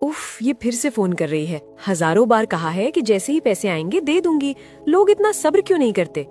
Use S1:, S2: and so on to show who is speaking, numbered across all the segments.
S1: उफ, ये फिर से फोन कर रही है। हजारों बार कहा है कि जैसे ही पैसे आएंगे दे दूंगी। लोग इतना सब्र क्यों नहीं करते?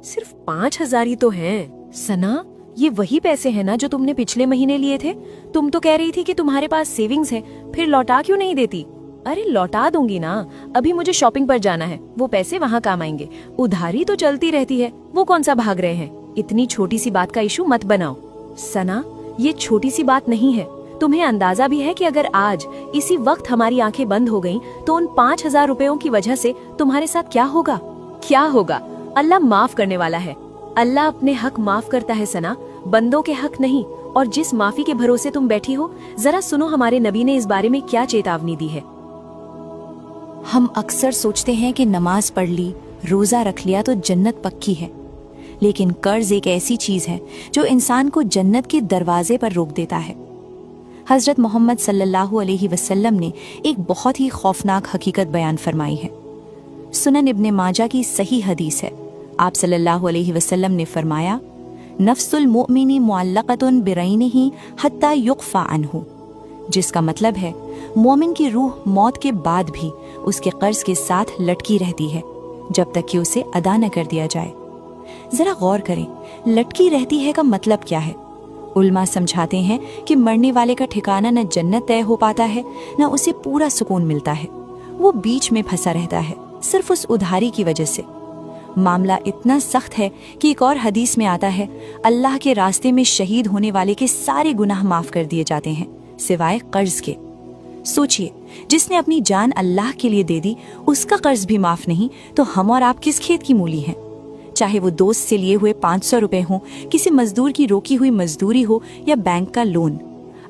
S1: सिर्फ 5,000 ही तो हैं।
S2: सना, ये वही पैसे हैं ना जो तुमने पिछले महीने लिए थे? तुम तो कह रही थी कि तुम्हारे पास सेविंग्स है, फिर लौटा क्यों नहीं देती? अरे लौटा दूंगी ना, अभी मुझे शॉपिंग पर जाना है, वो पैसे वहाँ काम आएंगे। उधारी तो चलती रहती है, वो कौन सा भाग रहे हैं? इतनी छोटी सी बात का इशू मत बनाओ। सना, ये छोटी सी बात नहीं है। तुम्हें अंदाजा भी है कि अगर आज इसी वक्त हमारी आंखें बंद हो गईं, तो उन 5,000 रुपयों की वजह से तुम्हारे साथ क्या होगा? क्या होगा? अल्लाह माफ करने वाला है। अल्लाह अपने हक माफ करता है सना, बंदों के हक नहीं। और जिस माफी के भरोसे तुम बैठी हो, जरा सुनो हमारे नबी ने इस बारे में क्या चेतावनी दी है।
S3: हम अक्सर सोचते हैं कि नमाज पढ़ ली, रोजा रख लिया तो जन्नत पक्की है, लेकिन कर्ज एक ऐसी चीज है जो इंसान को जन्नत के दरवाजे पर रोक देता है। हजरत मोहम्मद सल्लल्लाहु अलैहि वसल्लम ने एक बहुत ही खौफनाक हकीकत बयान फरमाई है। सुनन इब्ने माजा की सही हदीस है। आप सल्लल्लाहु अलैहि वसल्लम ने फरमाया, नफ्सुल मुअमिनी मुअल्लक़तुन बिरैनिही हत्ता युक़फ़ा अन्हु, जिसका मतलब है मोमिन की रूह मौत के बाद भी उसके कर्ज के साथ लटकी रहती है जब तक कि उसे अदा न कर दिया जाए। जरा गौर करें, लटकी रहती है का मतलब क्या है? उल्मा समझाते हैं कि मरने वाले का ठिकाना न जन्नत तय हो पाता है, न उसे पूरा सुकून मिलता है। वो बीच में फंसा रहता है, सिर्फ उस उधारी की वजह से। मामला इतना सख्त है कि एक और हदीस में आता है, अल्लाह के रास्ते में शहीद होने वाले के सारे गुनाह माफ कर दिए जाते हैं सिवाय कर्ज के। सोचिए, जिसने अपनी जान अल्लाह के लिए दे दी, उसका कर्ज भी माफ नहीं, तो हम और आप किस खेत की मूली हैं? चाहे वो दोस्त से लिए हुए 500 रुपए हों, किसी मजदूर की रोकी हुई मजदूरी हो या बैंक का लोन।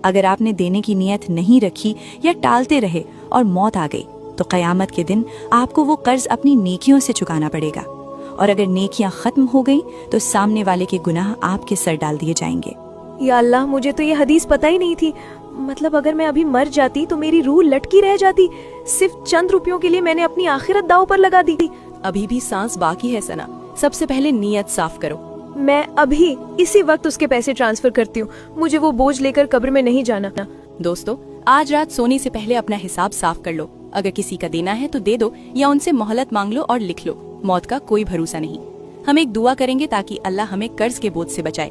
S3: अगर आपने देने की नीयत नहीं रखी या टालते रहे और मौत आ गई, तो क़यामत के दिन आपको वो कर्ज अपनी नेकियों से चुकाना पड़ेगा। और अगर नेकियां खत्म हो गई तो सामने वाले के गुनाह आपके सर डाल दिए जाएंगे।
S1: या अल्लाह, मुझे तो ये हदीस पता ही नहीं थी। मतलब अगर मैं अभी मर जाती तो मेरी रूह लटकी रह जाती। सिर्फ चंद रुपयों के लिए मैंने अपनी आखिरत दांव पर लगा दी।
S2: अभी भी सांस बाकी है सना, सबसे पहले नीयत साफ करो।
S1: मैं अभी इसी वक्त उसके पैसे ट्रांसफर करती हूँ। मुझे वो बोझ लेकर कब्र में नहीं जाना।
S2: दोस्तों, आज रात सोने से पहले अपना हिसाब साफ कर लो। अगर किसी का देना है तो दे दो या उनसे मोहलत मांग लो और लिख लो। मौत का कोई भरोसा नहीं। हम एक दुआ करेंगे ताकि अल्लाह हमें कर्ज के बोझ से बचाए।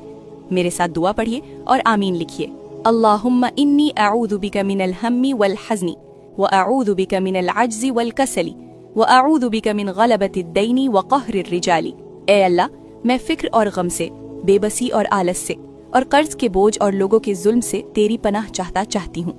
S2: मेरे साथ दुआ पढ़िए और आमीन लिखिए। अल्लाहुम्मा इन्नी अऊदु बिका मिनल हम्मी वल हज़नी व अऊदु बिका मिनल अज्ज़ि वल कसली व अऊदु बिका मिन गलबतिद दैनी व क़हरिर रिजाली। ए अल्लाह, मैं फिक्र और गम से, बेबसी और आलस से और कर्ज के बोझ और लोगों के जुल्म से तेरी पनाह चाहती हूँ।